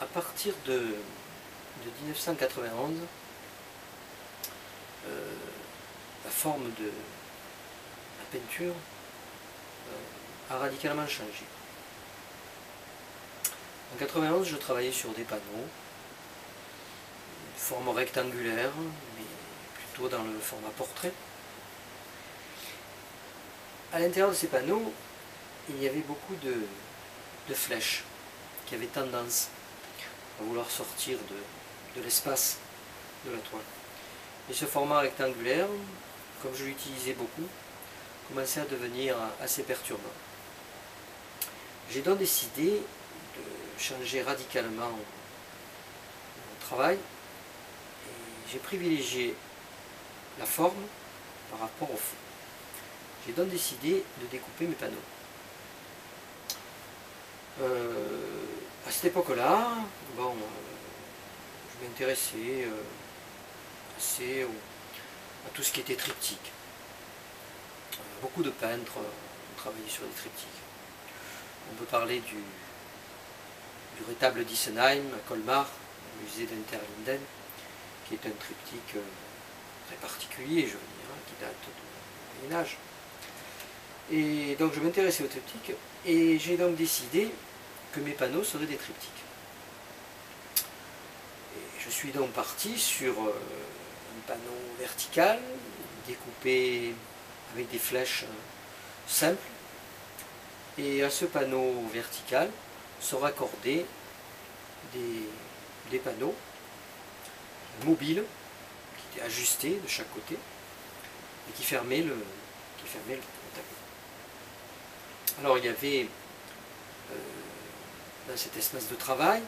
à partir de 1991, la forme de la peinture a radicalement changé. En 91, je travaillais sur des panneaux, de forme rectangulaire, mais plutôt dans le format portrait. À l'intérieur de ces panneaux, il y avait beaucoup de flèches qui avaient tendance à vouloir sortir de l'espace de la toile. Et ce format rectangulaire, comme je l'utilisais beaucoup, commençait à devenir assez perturbant. J'ai donc décidé de changer radicalement mon travail et j'ai privilégié la forme par rapport au fond. J'ai donc décidé de découper mes panneaux. À cette époque-là, bon, je m'intéressais assez à tout ce qui était triptyque. Beaucoup de peintres ont travaillé sur des triptyques. On peut parler du retable d'Issenheim à Colmar, au musée d'Interlinden, qui est un triptyque très particulier, je veux dire, qui date du Moyen-Âge. Et donc je m'intéressais au triptyque et j'ai donc décidé que mes panneaux seraient des triptyques. Et je suis donc parti sur un panneau vertical, découpé avec des flèches simples, et à ce panneau vertical sont raccordés des panneaux mobiles qui étaient ajustés de chaque côté et qui fermaient le tableau. Alors il y avait dans cet espace de travail,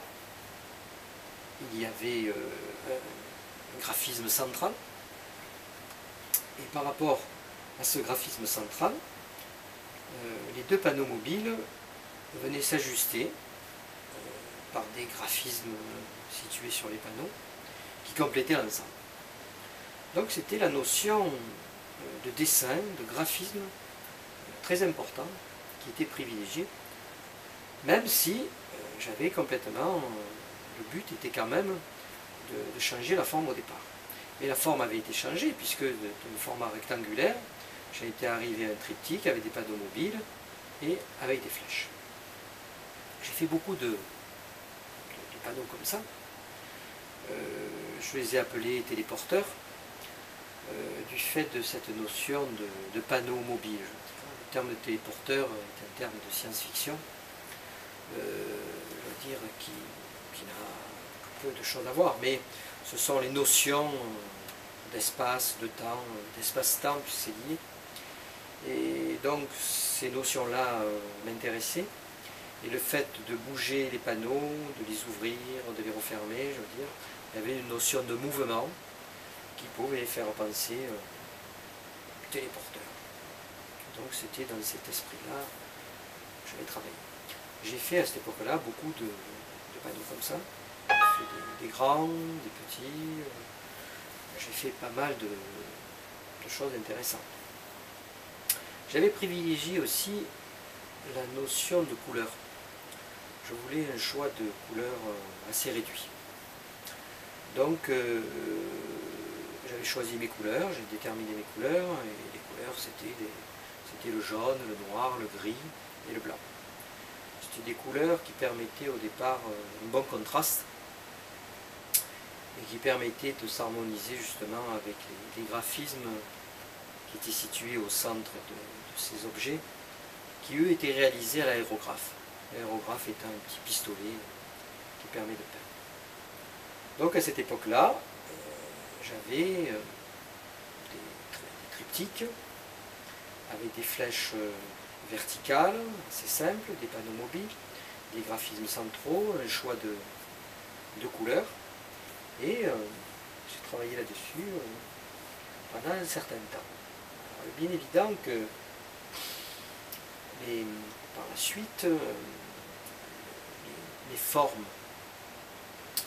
il y avait un graphisme central, et par rapport à ce graphisme central, les deux panneaux mobiles venaient s'ajuster par des graphismes situés sur les panneaux qui complétaient l'ensemble. Donc c'était la notion de dessin, de graphisme très important qui était privilégiée, même si j'avais complètement, le but était quand même de changer la forme au départ. Et la forme avait été changée puisque d'un format rectangulaire, j'ai été arrivé à un triptyque avec des panneaux mobiles et avec des flèches. J'ai fait beaucoup de panneaux comme ça. Je les ai appelés téléporteurs du fait de cette notion de panneaux mobiles. Le terme de téléporteur est un terme de science-fiction, je veux dire, qui n'a peu de choses à voir, mais ce sont les notions d'espace, de temps, d'espace-temps, c'est lié. Et donc ces notions-là m'intéressaient, et le fait de bouger les panneaux, de les ouvrir, de les refermer, je veux dire, il y avait une notion de mouvement qui pouvait faire penser téléporteur. Donc c'était dans cet esprit-là que j'avais travaillé. J'ai fait à cette époque-là beaucoup de panneaux comme ça. J'ai fait des grands, des petits. J'ai fait pas mal de choses intéressantes. J'avais privilégié aussi la notion de couleur. Je voulais un choix de couleurs assez réduit. Donc j'avais choisi mes couleurs, j'ai déterminé mes couleurs, et les couleurs c'était le jaune, le noir, le gris et le blanc. C'était des couleurs qui permettaient au départ un bon contraste et qui permettaient de s'harmoniser justement avec les graphismes qui étaient situés au centre de ces objets, qui eux étaient réalisés à l'aérographe. L'aérographe étant un petit pistolet qui permet de peindre. Donc à cette époque-là, j'avais des triptyques avec des flèches verticales, assez simples, des panneaux mobiles, des graphismes centraux, un choix de couleurs, et j'ai travaillé là-dessus pendant un certain temps. Alors, bien évident que par la suite, les formes,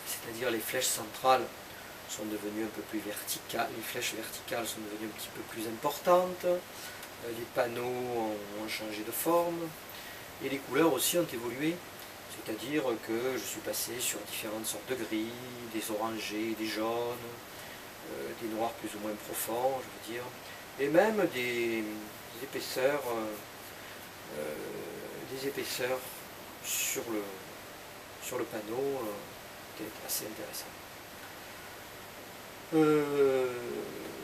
c'est-à-dire les flèches centrales, sont devenues un peu plus verticales, les flèches verticales sont devenues un petit peu plus importantes, les panneaux ont changé de forme, et les couleurs aussi ont évolué, C'est-à-dire que je suis passé sur différentes sortes de gris, des orangés, des jaunes, des noirs plus ou moins profonds, je veux dire, et même des épaisseurs, sur le panneau qui est assez intéressant.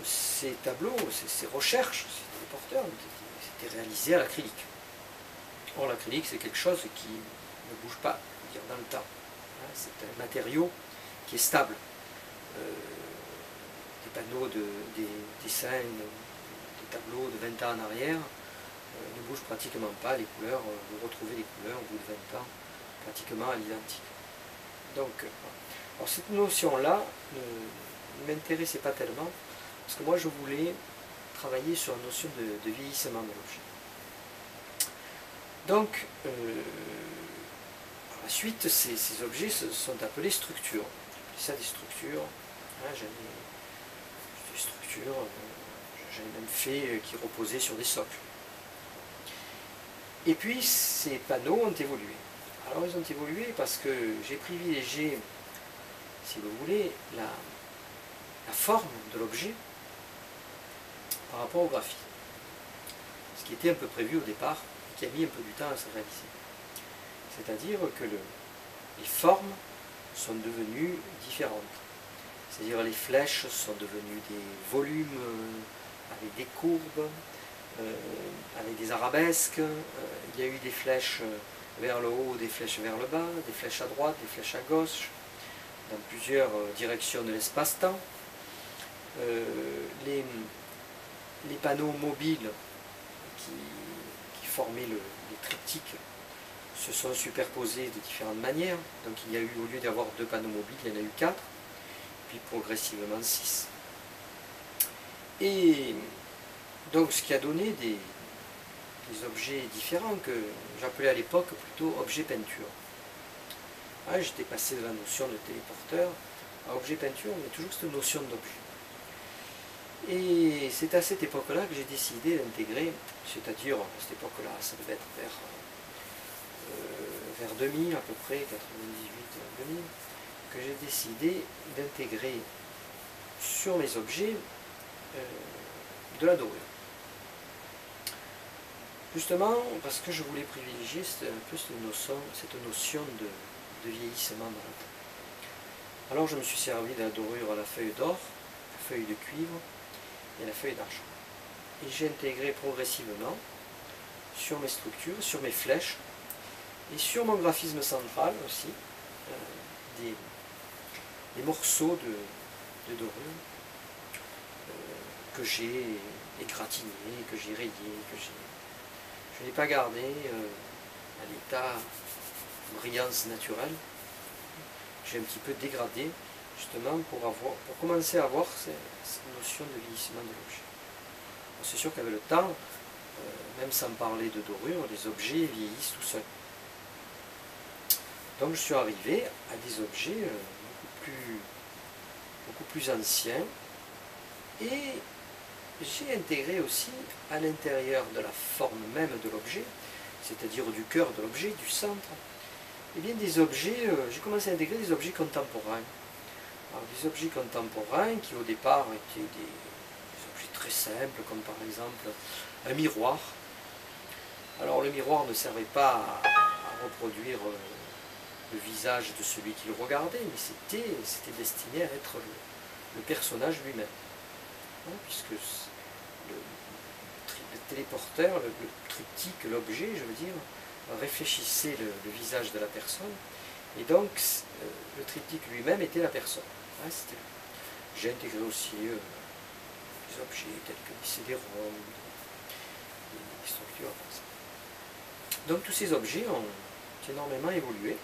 Ces tableaux, ces recherches, ces porteurs, c'était réalisé à l'acrylique. Or l'acrylique c'est quelque chose qui ne bouge pas, dire, dans le temps. C'est un matériau qui est stable. Des panneaux, des dessins, des tableaux de 20 ans en arrière ne bougent pratiquement pas. Les couleurs, vous retrouvez les couleurs au bout de 20 ans pratiquement à l'identique. Donc, alors cette notion-là ne m'intéressait pas tellement, parce que moi je voulais travailler sur la notion de vieillissement de l'objet. Donc, par la suite, ces objets sont appelés structures. J'appelle ça des structures. J'ai des structures, j'en ai même fait qui reposaient sur des socles. Et puis, ces panneaux ont évolué. Alors, ils ont évolué parce que j'ai privilégié, si vous voulez, la forme de l'objet par rapport au graphisme. Ce qui était un peu prévu au départ, qui a mis un peu du temps à se réaliser. C'est-à-dire que les formes sont devenues différentes. C'est-à-dire les flèches sont devenues des volumes avec des courbes, avec des arabesques. Il y a eu des flèches vers le haut, des flèches vers le bas, des flèches à droite, des flèches à gauche, dans plusieurs directions de l'espace-temps. Les panneaux mobiles qui formaient les triptyques se sont superposés de différentes manières. Donc il y a eu, au lieu d'avoir 2 panneaux mobiles, il y en a eu 4, puis progressivement 6. Et donc ce qui a donné des objets différents que j'appelais à l'époque plutôt objets peinture. J'étais passé de la notion de téléporteur à objet peinture, mais toujours cette notion d'objet. Et c'est à cette époque-là que j'ai décidé d'intégrer, c'est-à-dire à cette époque-là, ça devait être vers 2000 à peu près, 98-2000, que j'ai décidé d'intégrer sur mes objets de la dorure. Justement parce que je voulais privilégier un peu cette notion de vieillissement dans le temps. Alors je me suis servi de la dorure à la feuille d'or, la feuille de cuivre et la feuille d'argent. Et j'ai intégré progressivement sur mes structures, sur mes flèches et sur mon graphisme central aussi des morceaux de dorure que j'ai égratignés, que j'ai rayés, je n'ai pas gardé à l'état brillance naturelle. J'ai un petit peu dégradé justement pour commencer à avoir cette notion de vieillissement de l'objet. C'est sûr qu'avec le temps, même sans parler de dorure, les objets vieillissent tout seuls. Donc je suis arrivé à des objets beaucoup plus anciens, et j'ai intégré aussi à l'intérieur de la forme même de l'objet, c'est-à-dire du cœur de l'objet, du centre, et bien des objets, j'ai commencé à intégrer des objets contemporains. Alors, des objets contemporains qui au départ étaient des objets très simples, comme par exemple un miroir. Alors le miroir ne servait pas à reproduire le visage de celui qui le regardait, mais c'était destiné à être le personnage lui-même. Puisque le téléporteur, le triptyque, l'objet, je veux dire, réfléchissait le visage de la personne, et donc le triptyque lui-même était la personne. J'ai intégré aussi des objets tels que des CD-ROM, des structures comme ça. Donc tous ces objets ont énormément évolué.